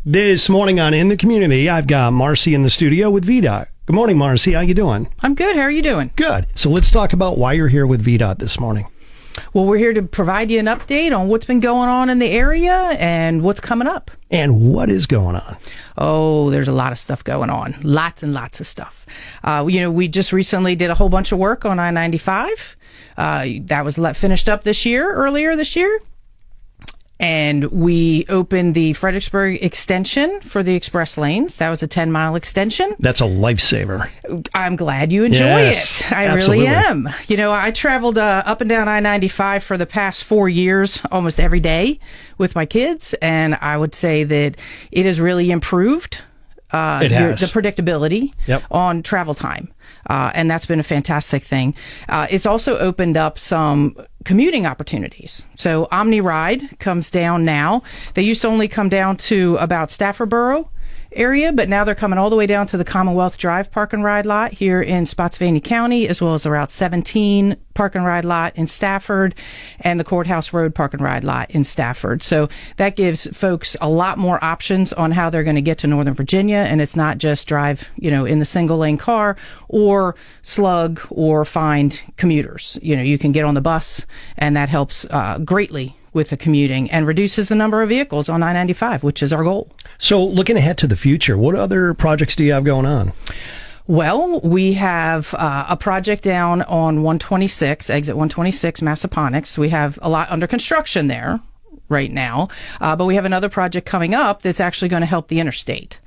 This morning on In the Community, I've got Marcie in the studio with VDOT. Good morning, Marcie. How you doing? I'm good. How are you doing? Good. So let's talk about why you're here with VDOT this morning. Well, we're here to provide you an update on what's been going on in the area and what's coming up. And what is going on? Oh, there's a lot of stuff going on. Lots and lots of stuff. We just recently did a whole bunch of work on I-95. That was finished up earlier this year. And we opened the Fredericksburg extension for the express lanes. That was a 10-mile extension. That's a lifesaver. I'm glad you enjoy it. I absolutely. Really am. I traveled up and down I-95 for the past 4 years, almost every day with my kids. And I would say that it has really improved the predictability on travel time. And that's been a fantastic thing. It's also opened up some commuting opportunities. So OmniRide comes down now. They used to only come down to about Staffordsboro area, but now they're coming all the way down to the Commonwealth Drive Park and Ride lot here in Spotsylvania County, as well as the Route 17 Park and Ride lot in Stafford and the Courthouse Road Park and Ride lot in Stafford. So that gives folks a lot more options on how they're going to get to Northern Virginia, and it's not just drive, in the single lane car or slug or find commuters. You can get on the bus, and that helps greatly with the commuting and reduces the number of vehicles on I-95, which is our goal. So looking ahead to the future, what other projects do you have going on? Well, we have a project down on 126, exit 126, Massaponax. We have a lot under construction there right now, but we have another project coming up that's actually going to help the interstate.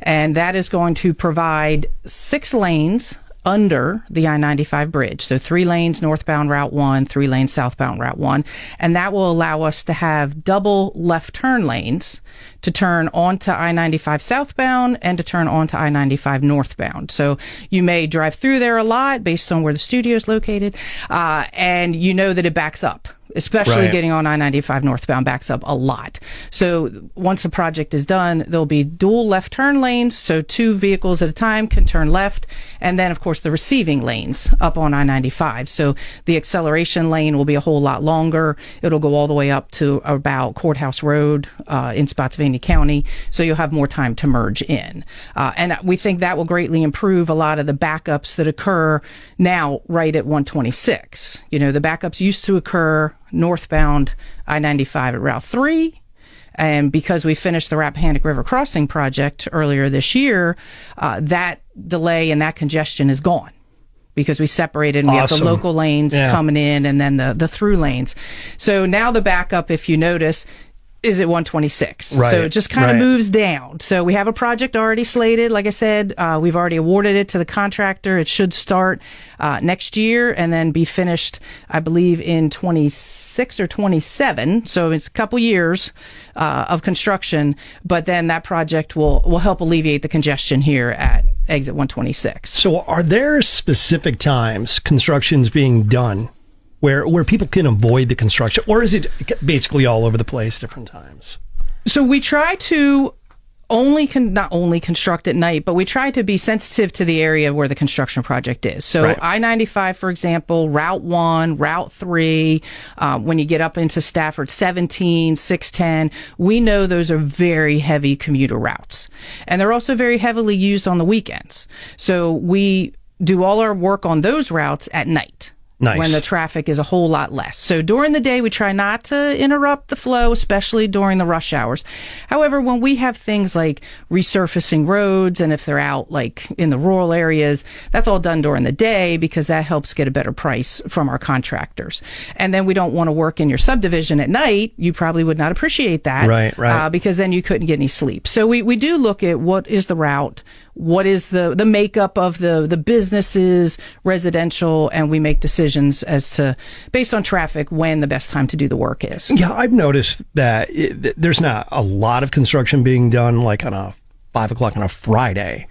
And that is going to provide 6 lanes under the I-95 bridge. So 3 lanes northbound Route 1, 3 lanes southbound Route 1. And that will allow us to have double left turn lanes to turn onto I-95 southbound and to turn onto I-95 northbound. So you may drive through there a lot based on where the studio is located, and you know that it backs up. Especially getting on I-95 northbound backs up a lot. So once the project is done, there'll be dual left turn lanes, so 2 vehicles at a time can turn left, and then, of course, the receiving lanes up on I-95. So the acceleration lane will be a whole lot longer. It'll go all the way up to about Courthouse Road in Spotsylvania County, so you'll have more time to merge in. And we think that will greatly improve a lot of the backups that occur now right at 126. The backups used to occur northbound I-95 at Route 3. And because we finished the Rappahannock River Crossing project earlier this year, that delay and that congestion is gone because we separated and we have the local lanes coming in and then the through lanes. So now the backup, if you notice, is at 126. Right, so it just kind of moves down. So we have a project already slated. Like I said, we've already awarded it to the contractor. It should start next year and then be finished, I believe, in 26 or 27. So it's a couple years of construction, but then that project will help alleviate the congestion here at exit 126. So are there specific times construction's being done where people can avoid the construction, or is it basically all over the place different times? So we try to not only construct at night, but we try to be sensitive to the area where the construction project is. So I-95, for example, Route 1, Route 3, when you get up into Stafford, 17, 610, we know those are very heavy commuter routes. And they're also very heavily used on the weekends. So we do all our work on those routes at night. Nice. When the traffic is a whole lot less. So during the day, we try not to interrupt the flow, especially during the rush hours. However, when we have things like resurfacing roads, and if they're out like in the rural areas, that's all done during the day because that helps get a better price from our contractors. And then we don't want to work in your subdivision at night. You probably would not appreciate that. Right. Because then you couldn't get any sleep. So we do look at what is the route, what is the makeup of the businesses, residential, and we make decisions as to, based on traffic, when the best time to do the work is. Yeah, I've noticed that there's not a lot of construction being done like on a 5 o'clock on a Friday,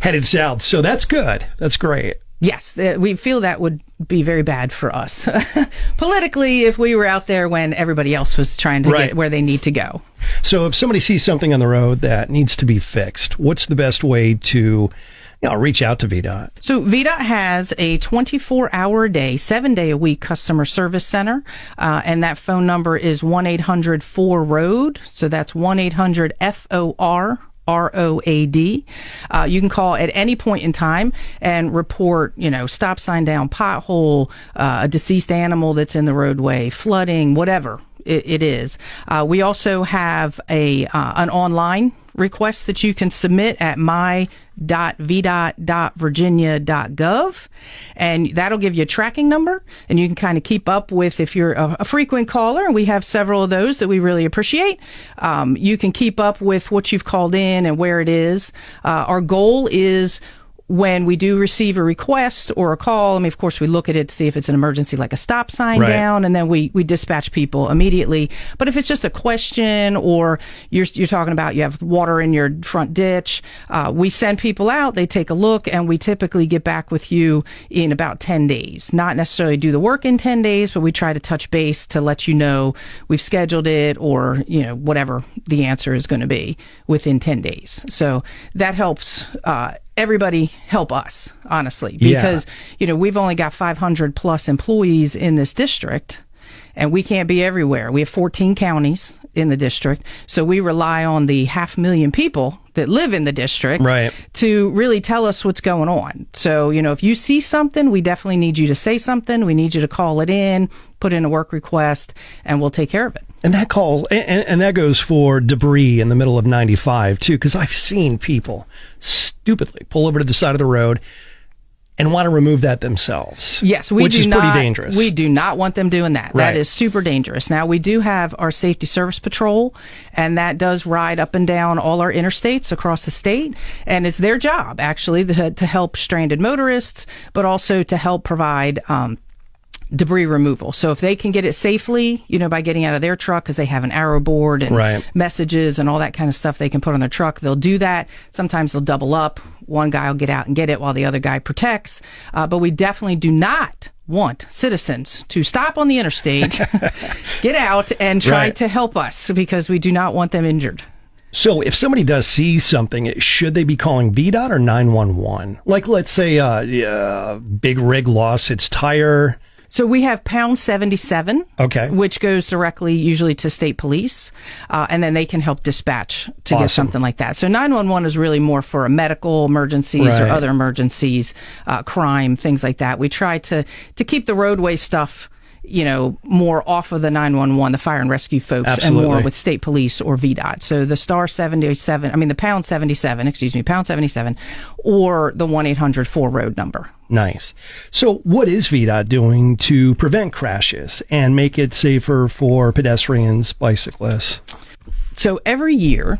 headed south. So that's good. That's great. Yes, we feel that would be very bad for us politically if we were out there when everybody else was trying to get where they need to go. So if somebody sees something on the road that needs to be fixed, what's the best way to reach out to VDOT? So VDOT has a 24-hour-a-day, 7-day-a-week customer service center, and that phone number is 1-800-4ROAD. So that's 1-800-FOR. ROAD. You can call at any point in time and report, stop sign down, pothole, a deceased animal that's in the roadway, flooding, whatever it is. We also have an online request that you can submit at my.vdot.virginia.gov, and that'll give you a tracking number, and you can kind of keep up with, if you're a frequent caller, and we have several of those that we really appreciate, you can keep up with what you've called in and where it is. Our goal is, when we do receive a request or a call, of course, we look at it to see if it's an emergency, like a stop sign down, and then we dispatch people immediately. But if it's just a question, or you're talking about you have water in your front ditch, we send people out, they take a look, and we typically get back with you in about 10 days. Not necessarily do the work in 10 days, but we try to touch base to let you know we've scheduled it, or, whatever the answer is going to be within 10 days. So that helps everybody help us, honestly, because, we've only got 500 plus employees in this district, and we can't be everywhere. We have 14 counties in the district, so we rely on the 500,000 people that live in the district to really tell us what's going on. So, if you see something, we definitely need you to say something. We need you to call it in, put in a work request, and we'll take care of it. And that call, and that goes for debris in the middle of 95 too, because I've seen people stupidly pull over to the side of the road and want to remove that themselves. Yes, which is pretty dangerous. We do not want them doing that. That is super dangerous. Now, we do have our Safety Service Patrol, and that does ride up and down all our interstates across the state, and it's their job, actually, to help stranded motorists, but also to help provide debris removal. So if they can get it safely, by getting out of their truck, because they have an arrow board and messages and all that kind of stuff they can put on their truck, they'll do that. Sometimes they'll double up. One guy will get out and get it while the other guy protects. But we definitely do not want citizens to stop on the interstate, get out, and try to help us, because we do not want them injured. So if somebody does see something, should they be calling VDOT or 911? Like, let's say big rig lost its tire. So we have pound 77, which goes directly usually to state police, and then they can help dispatch to get something like that. So 911 is really more for medical emergencies or other emergencies, crime, things like that. We try to keep the roadway stuff, more off of the 911, the fire and rescue folks, and more with state police or VDOT. So the the pound 77, or the 1-800-4ROAD number. Nice. So what is VDOT doing to prevent crashes and make it safer for pedestrians, bicyclists? So every year,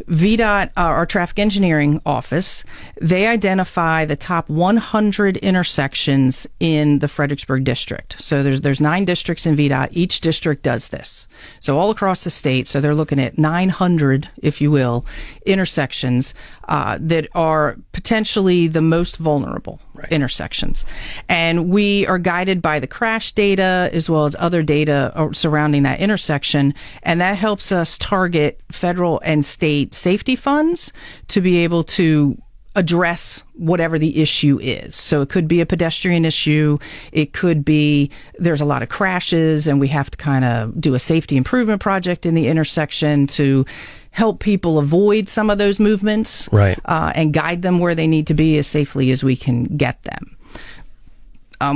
VDOT, our traffic engineering office, they identify the top 100 intersections in the Fredericksburg district. So there's 9 districts in VDOT. Each district does this. So all across the state, so they're looking at 900, if you will, intersections that are potentially the most vulnerable intersections. And we are guided by the crash data as well as other data surrounding that intersection. And that helps us target federal and state safety funds to be able to address whatever the issue is. So it could be a pedestrian issue. It could be there's a lot of crashes and we have to kind of do a safety improvement project in the intersection to help people avoid some of those movements, and guide them where they need to be as safely as we can get them.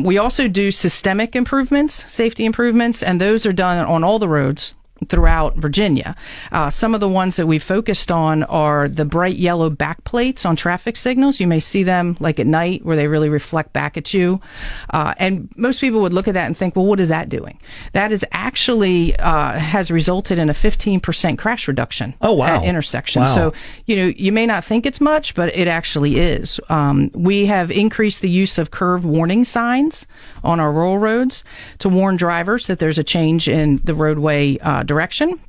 We also do systemic improvements, safety improvements, and those are done on all the roads throughout Virginia. Some of the ones that we focused on are the bright yellow backplates on traffic signals. You may see them like at night where they really reflect back at you. And most people would look at that and think, well, what is that doing? That is actually has resulted in a 15% crash reduction at intersections. So, you may not think it's much, but it actually is. We have increased the use of curve warning signs on our rural roads to warn drivers that there's a change in the roadway direction.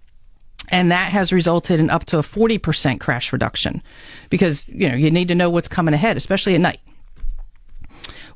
And that has resulted in up to a 40% crash reduction because, you need to know what's coming ahead, especially at night.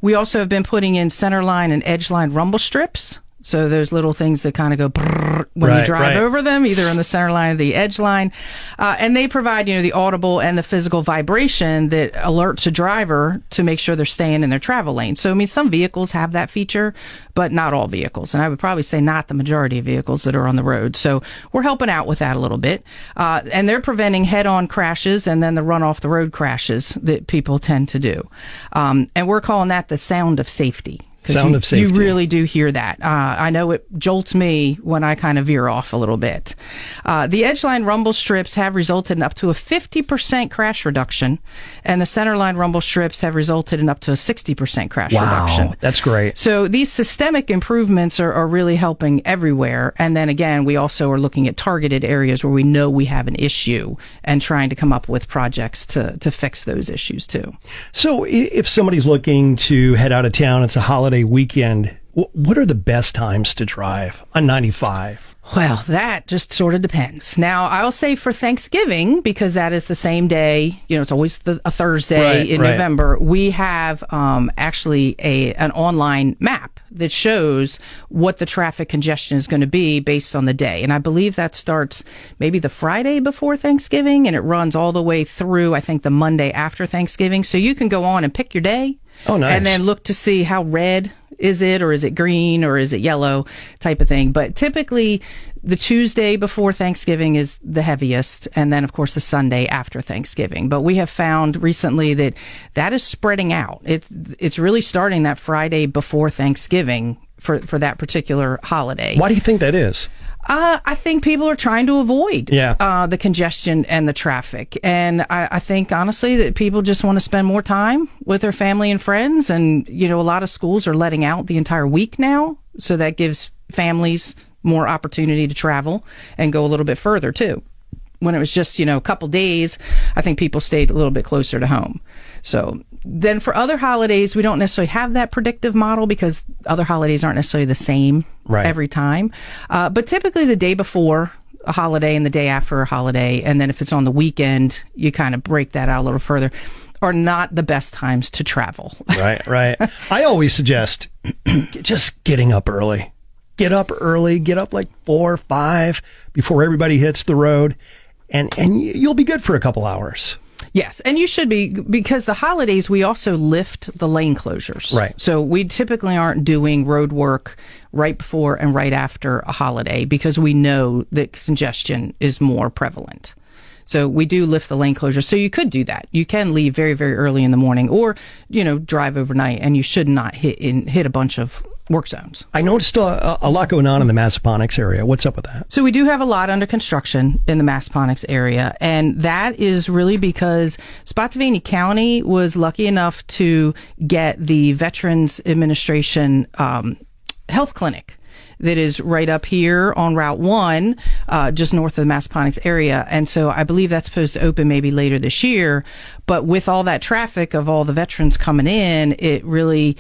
We also have been putting in centerline and edgeline rumble strips. So those little things that kind of go brrr when you drive over them, either on the center line or the edge line. And they provide, the audible and the physical vibration that alerts a driver to make sure they're staying in their travel lane. So, some vehicles have that feature, but not all vehicles. And I would probably say not the majority of vehicles that are on the road. So we're helping out with that a little bit. And they're preventing head-on crashes and then the run-off-the-road crashes that people tend to do. And we're calling that the sound of safety. Sound of safety. You really do hear that. I know it jolts me when I kind of veer off a little bit. The edgeline rumble strips have resulted in up to a 50% crash reduction, and the centerline rumble strips have resulted in up to a 60% crash reduction. Wow, that's great. So these systemic improvements are really helping everywhere. And then again, we also are looking at targeted areas where we know we have an issue and trying to come up with projects to fix those issues too. So if somebody's looking to head out of town, it's a holiday weekend, what are the best times to drive on 95? Well, that just sort of depends. Now, I'll say for Thanksgiving, because that is the same day, it's always a Thursday in November, we have actually an online map that shows what the traffic congestion is going to be based on the day. And I believe that starts maybe the Friday before Thanksgiving, and it runs all the way through, I think, the Monday after Thanksgiving. So you can go on and pick your day. Oh, nice. And then look to see how red is it, or is it green, or is it yellow type of thing. But typically, the Tuesday before Thanksgiving is the heaviest, and then, of course, the Sunday after Thanksgiving. But we have found recently that is spreading out. It's really starting that Friday before Thanksgiving for that particular holiday. Why do you think that is? I think people are trying to avoid the congestion and the traffic. And I think, honestly, that people just want to spend more time with their family and friends. And, a lot of schools are letting out the entire week now. So that gives families more opportunity to travel and go a little bit further, too. When it was just, a couple days, I think people stayed a little bit closer to home. So then for other holidays, we don't necessarily have that predictive model because other holidays aren't necessarily the same every time. But typically the day before a holiday and the day after a holiday, and then if it's on the weekend, you kind of break that out a little further, are not the best times to travel. Right. I always suggest just getting up early. Get up early, get up like 4 or 5 before everybody hits the road, and you'll be good for a couple hours. Yes, and you should be, because the holidays, we also lift the lane closures. Right. So we typically aren't doing road work right before and right after a holiday because we know that congestion is more prevalent. So we do lift the lane closure. So you could do that. You can leave very, very early in the morning or, drive overnight, and you should not hit a bunch of work zones. I noticed a lot going on in the Massaponax area. What's up with that? So we do have a lot under construction in the Massaponax area, and that is really because Spotsylvania County was lucky enough to get the Veterans Administration health clinic that is right up here on Route 1, just north of the Massaponax area. And so I believe that's supposed to open maybe later this year. But with all that traffic of all the veterans coming in, it really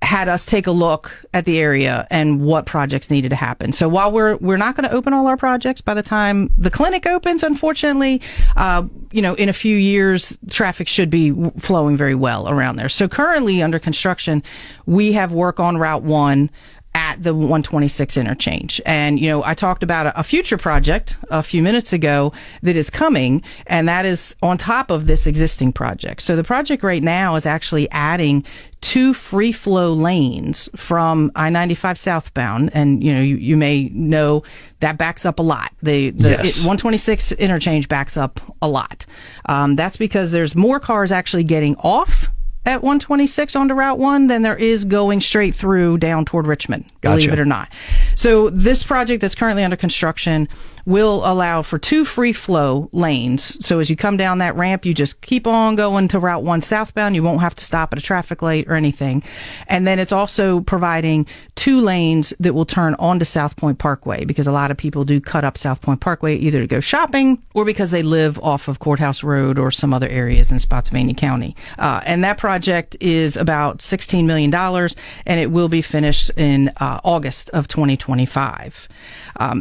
had us take a look at the area and what projects needed to happen. So while we're not going to open all our projects by the time the clinic opens, unfortunately, in a few years, traffic should be flowing very well around there. So currently under construction, we have work on Route 1 at the 126 interchange. And, I talked about a future project a few minutes ago that is coming, and that is on top of this existing project. So the project right now is actually adding 2 free flow lanes from I-95 southbound. And, you may know that backs up a lot. The 126 interchange backs up a lot. That's because there's more cars actually getting off at 126 onto Route 1 than there is going straight through down toward Richmond, believe it or not. So this project that's currently under construction will allow for 2 free flow lanes. So as you come down that ramp, you just keep on going to Route 1 southbound. You won't have to stop at a traffic light or anything. And then it's also providing 2 lanes that will turn onto South Point Parkway, because a lot of people do cut up South Point Parkway either to go shopping or because they live off of Courthouse Road or some other areas in Spotsylvania County. And that project is about $16 million, and it will be finished in August of 2025.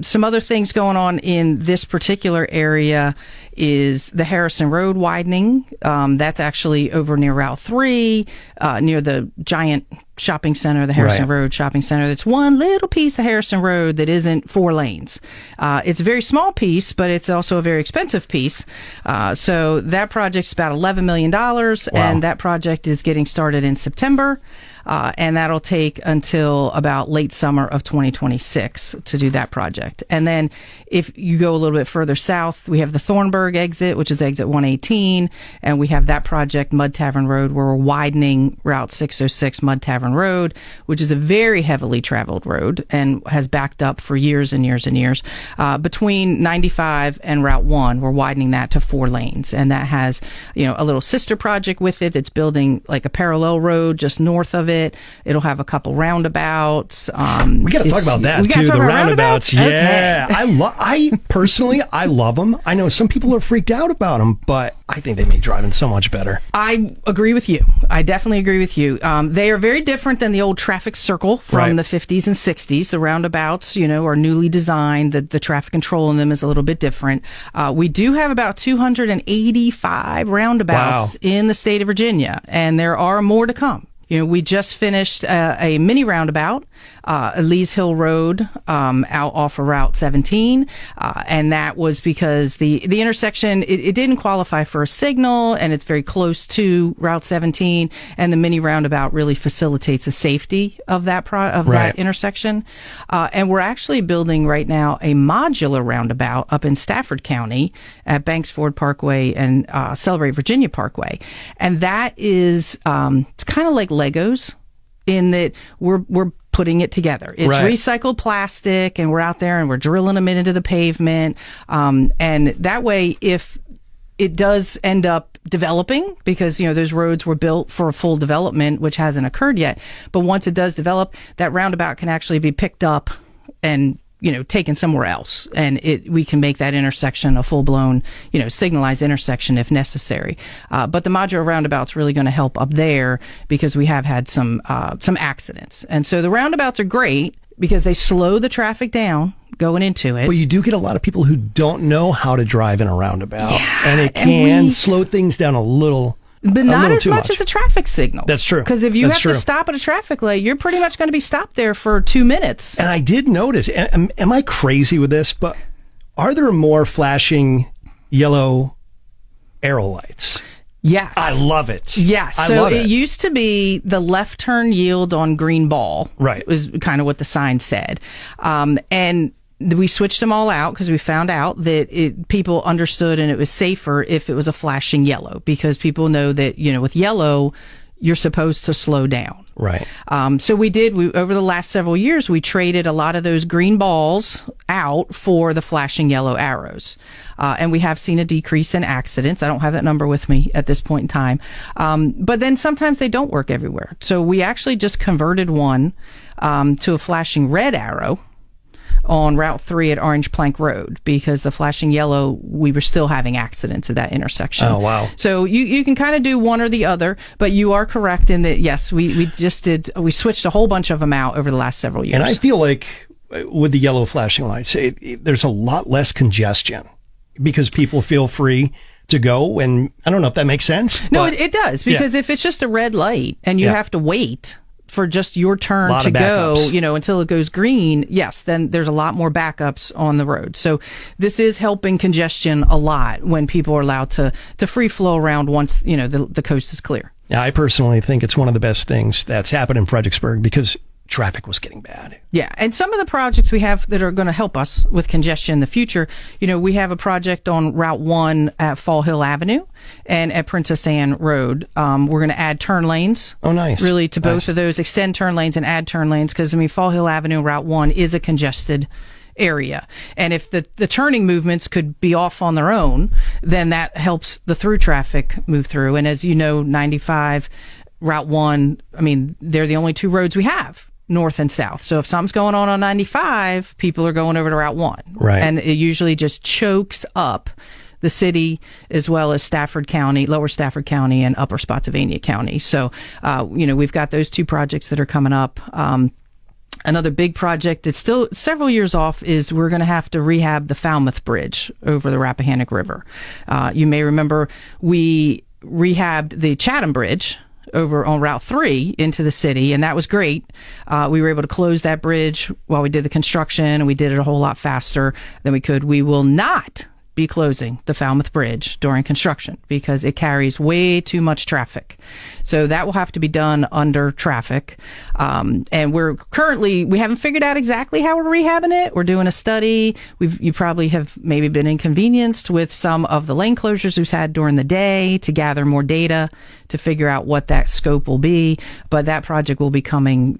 Some other things going on on in this particular area is the Harrison Road widening. That's actually over near Route 3, near the giant shopping center, the Harrison Road Shopping Center. That's one little piece of Harrison Road that isn't 4 lanes. It's a very small piece, but it's also a very expensive piece. So that project's about $11 million, and that project is getting started in September. And that'll take until about late summer of 2026 to do that project. And then if you go a little bit further south, we have the Thornburg exit, which is exit 118. And we have that project, Mud Tavern Road, where we're widening Route 606 Mud Tavern Road, which is a very heavily traveled road and has backed up for years and years and years. Between 95 and Route 1, we're widening that to 4 lanes. And that has, a little sister project with it that's building like a parallel road just north of it. It'll have a couple roundabouts. We got to talk about that too. The roundabouts. Yeah. Okay. I personally love them. I know some people are freaked out about them, but I think they make driving so much better. I agree with you. I definitely agree with you. They are very different than the old traffic circle from the 50s and 60s. The roundabouts, are newly designed. The traffic control in them is a little bit different. We do have about 285 roundabouts in the state of Virginia, and there are more to come. We just finished a mini roundabout, Lees Hill Road, out off of Route 17. And that was because the intersection, it didn't qualify for a signal, and it's very close to Route 17. And the mini roundabout really facilitates the safety of that that intersection. And we're actually building right now a modular roundabout up in Stafford County at Banksford Parkway and Celebrate Virginia Parkway. And that is, it's kind of like Legos in that we're putting it together. It's recycled plastic, and we're out there and we're drilling them into the pavement. And that way, if it does end up developing, because, those roads were built for a full development, which hasn't occurred yet. But once it does develop, that roundabout can actually be picked up and taken somewhere else, and we can make that intersection a full-blown, signalized intersection if necessary. But the modular roundabout's really going to help up there because we have had some accidents. And so the roundabouts are great because they slow the traffic down going into it. Well, you do get a lot of people who don't know how to drive in a roundabout, and it can slow things down a little. But not as much as a traffic signal. That's true. Because if you have to stop at a traffic light, you're pretty much going to be stopped there for 2 minutes. And I did notice, am I crazy with this, but are there more flashing yellow arrow lights? Yes. I love it. Yes. So it used to be the left turn yield on green ball. Right. Was kind of what the sign said. And we switched them all out because we found out that people understood and it was safer if it was a flashing yellow, because people know that, with yellow, you're supposed to slow down. Right. So we over the last several years, we traded a lot of those green balls out for the flashing yellow arrows. And we have seen a decrease in accidents. I don't have that number with me at this point in time. But then sometimes they don't work everywhere. So we actually just converted one to a flashing red arrow on Route 3 at Orange Plank Road, because the flashing yellow, we were still having accidents at that intersection. Oh, wow. So you can kind of do one or the other, but you are correct in that, yes, we switched a whole bunch of them out over the last several years. And I feel like with the yellow flashing lights, there's a lot less congestion because people feel free to go. And I don't know if that makes sense. No, it does, because if it's just a red light and you have to wait for just your turn to go, until it goes green, yes, then there's a lot more backups on the road. So this is helping congestion a lot when people are allowed to free flow around once, the coast is clear. Yeah, I personally think it's one of the best things that's happened in Fredericksburg because traffic was getting bad. Yeah, and some of the projects we have that are going to help us with congestion in the future, we have a project on Route 1 at Fall Hill Avenue and at Princess Anne Road. We're going to add turn lanes. Oh, nice. Really to both of those, extend turn lanes and add turn lanes, because, Fall Hill Avenue, Route 1 is a congested area. And if the turning movements could be off on their own, then that helps the through traffic move through. And as you know, 95, Route 1, they're the only 2 roads we have, north and south. So if something's going on 95, people are going over to Route 1. Right. And it usually just chokes up the city as well as Stafford County, Lower Stafford County, and Upper Spotsylvania County. So, we've got those 2 projects that are coming up. Another big project that's still several years off is we're going to have to rehab the Falmouth Bridge over the Rappahannock River. You may remember we rehabbed the Chatham Bridge over on Route 3 into the city, and that was great. We were able to close that bridge while we did the construction, and we did it a whole lot faster than we could. We will not be closing the Falmouth Bridge during construction because it carries way too much traffic. So that will have to be done under traffic. And we haven't figured out exactly how we're rehabbing it. We're doing a study. You probably have maybe been inconvenienced with some of the lane closures we've had during the day to gather more data to figure out what that scope will be. But that project will be coming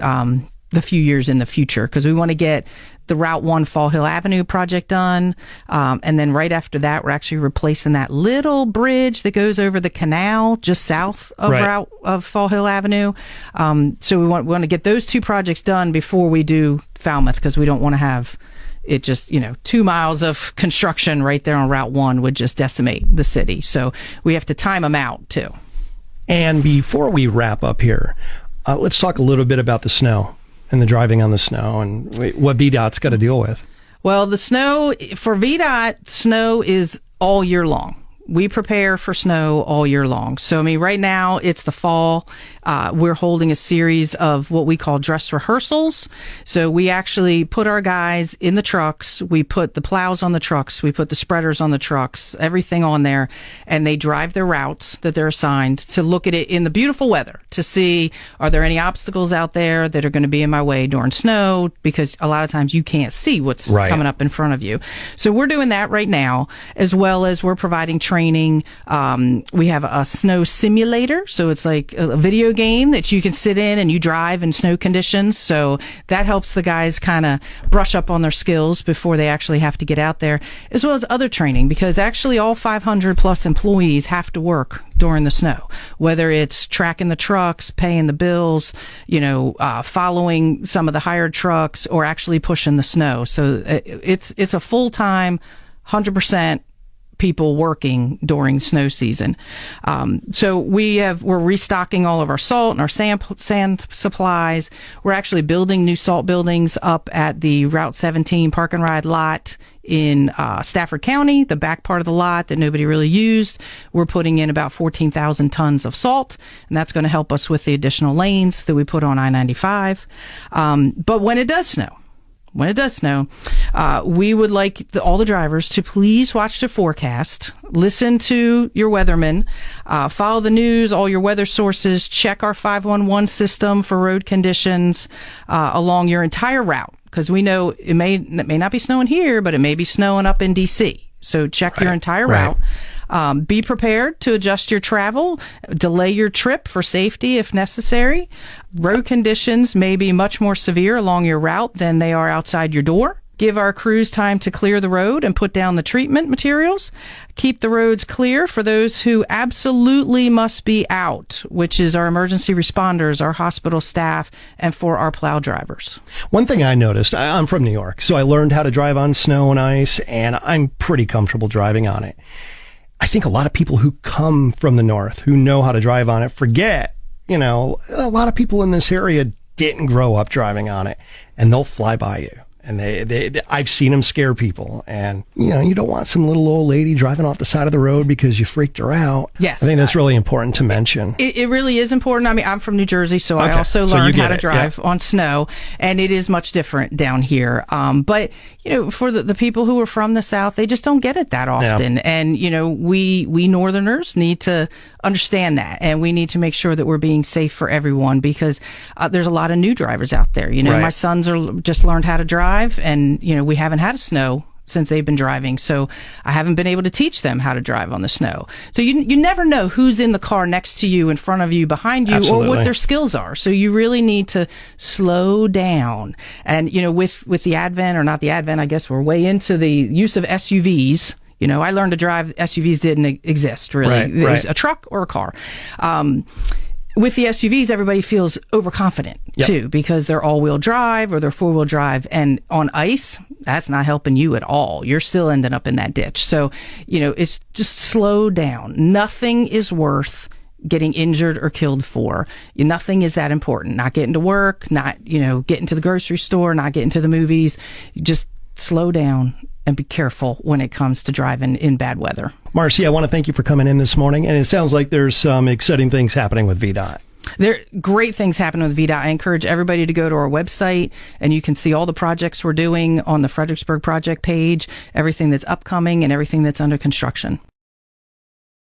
the few years in the future because we want to get the Route 1 Fall Hill Avenue project done. And then right after that, we're actually replacing that little bridge that goes over the canal just south of Fall Hill Avenue. So we want to get those two projects done before we do Falmouth because we don't want to have it just, 2 miles of construction right there on Route 1 would just decimate the city. So we have to time them out too. And before we wrap up here, let's talk a little bit about the snow and the driving on the snow and what VDOT's got to deal with. Well, the snow, for VDOT, snow is all year long. We prepare for snow all year long. So, right now it's the fall. We're holding a series of what we call dress rehearsals. So we actually put our guys in the trucks. We put the plows on the trucks. We put the spreaders on the trucks, everything on there. And they drive their routes that they're assigned to look at it in the beautiful weather to see, are there any obstacles out there that are going to be in my way during snow? Because a lot of times you can't see what's coming up in front of you. So we're doing that right now, as well as we're providing training. We have a snow simulator. So it's like a video game that you can sit in and you drive in snow conditions. So that helps the guys kind of brush up on their skills before they actually have to get out there, as well as other training, because actually all 500 plus employees have to work during the snow, whether it's tracking the trucks, paying the bills, following some of the hired trucks, or actually pushing the snow. So it's a full-time, 100% people working during snow season. So we're restocking all of our salt and our sand supplies. We're actually building new salt buildings up at the Route 17 Park and Ride lot in Stafford County, the back part of the lot that nobody really used. We're putting in about 14,000 tons of salt, and that's going to help us with the additional lanes that we put on I-95. But when it does snow, we would like all the drivers to please watch the forecast, listen to your weathermen, follow the news, all your weather sources, check our 511 system for road conditions along your entire route, because we know it may not be snowing here, but it may be snowing up in D.C. So check your entire route. Be prepared to adjust your travel, delay your trip for safety if necessary. Road conditions may be much more severe along your route than they are outside your door. Give our crews time to clear the road and put down the treatment materials. Keep the roads clear for those who absolutely must be out, which is our emergency responders, our hospital staff, and for our plow drivers. One thing I noticed, I'm from New York, so I learned how to drive on snow and ice, and I'm pretty comfortable driving on it. I think a lot of people who come from the north, who know how to drive on it, forget, a lot of people in this area didn't grow up driving on it, and they'll fly by you. And I've seen them scare people. And, you don't want some little old lady driving off the side of the road because you freaked her out. Yes. I think that's really important to mention. It really is important. I'm from New Jersey, so I also learned how to drive on snow, and it is much different down here. But, for the people who are from the South, they just don't get it that often. Yeah. And, we Northerners need to understand that, and we need to make sure that we're being safe for everyone, because there's a lot of new drivers out there. My sons are just learned how to drive, and we haven't had a snow since they've been driving, so I haven't been able to teach them how to drive on the snow. So you never know who's in the car next to you, in front of you, behind you, or what their skills are. So you really need to slow down. And with the advent, or not the advent, I guess we're way into the use of SUVs. I learned to drive. SUVs didn't exist, really. It was a truck or a car. With the SUVs, everybody feels overconfident, too, because they're all-wheel drive or they're four-wheel drive. And on ice, that's not helping you at all. You're still ending up in that ditch. So, it's just slow down. Nothing is worth getting injured or killed for. Nothing is that important. Not getting to work, not, getting to the grocery store, not getting to the movies. Just slow down and be careful when it comes to driving in bad weather. Marcie, I want to thank you for coming in this morning. And it sounds like there's some exciting things happening with VDOT. There are great things happening with VDOT. I encourage everybody to go to our website, and you can see all the projects we're doing on the Fredericksburg project page, everything that's upcoming and everything that's under construction.